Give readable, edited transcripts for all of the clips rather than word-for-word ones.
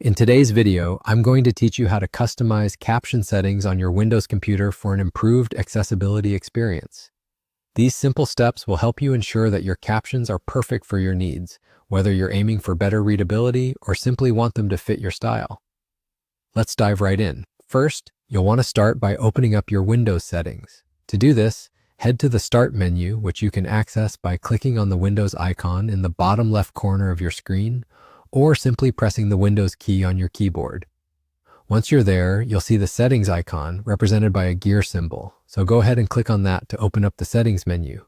In today's video, I'm going to teach you how to customize caption settings on your Windows computer for an improved accessibility experience. These simple steps will help you ensure that your captions are perfect for your needs, whether you're aiming for better readability or simply want them to fit your style. Let's dive right in. First, you'll want to start by opening up your Windows settings. To do this, head to the Start menu, which you can access by clicking on the Windows icon in the bottom left corner of your screen, or simply pressing the Windows key on your keyboard. Once you're there, you'll see the Settings icon represented by a gear symbol, so go ahead and click on that to open up the Settings menu.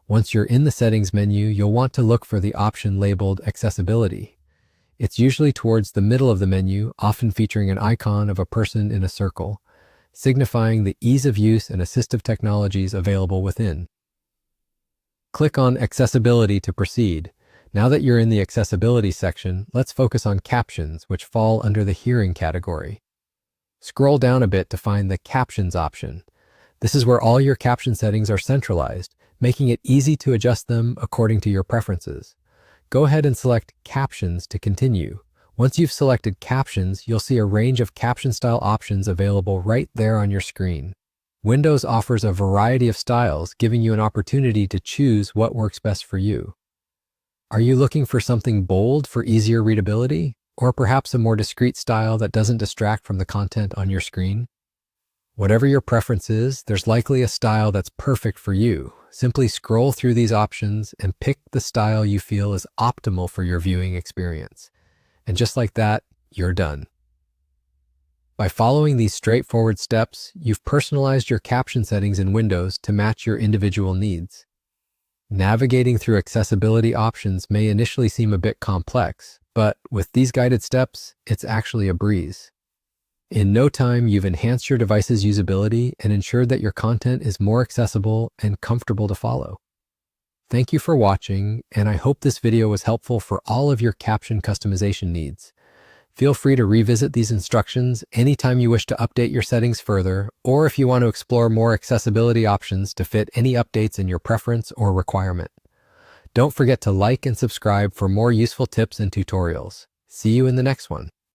Once you're in the Settings menu, you'll want to look for the option labeled Accessibility. It's usually towards the middle of the menu, often featuring an icon of a person in a circle, signifying the ease of use and assistive technologies available within. Click on Accessibility to proceed. Now that you're in the accessibility section, let's focus on captions, which fall under the hearing category. Scroll down a bit to find the Captions option. This is where all your caption settings are centralized, making it easy to adjust them according to your preferences. Go ahead and select Captions to continue. Once you've selected Captions, you'll see a range of caption style options available right there on your screen. Windows offers a variety of styles, giving you an opportunity to choose what works best for you. Are you looking for something bold for easier readability, or perhaps a more discreet style that doesn't distract from the content on your screen? Whatever your preference is, there's likely a style that's perfect for you. Simply scroll through these options and pick the style you feel is optimal for your viewing experience. And just like that, you're done. By following these straightforward steps, you've personalized your caption settings in Windows to match your individual needs. Navigating through accessibility options may initially seem a bit complex, but with these guided steps, it's actually a breeze. In no time, you've enhanced your device's usability and ensured that your content is more accessible and comfortable to follow. Thank you for watching, and I hope this video was helpful for all of your caption customization needs. Feel free to revisit these instructions anytime you wish to update your settings further, or if you want to explore more accessibility options to fit any updates in your preference or requirement. Don't forget to like and subscribe for more useful tips and tutorials. See you in the next one.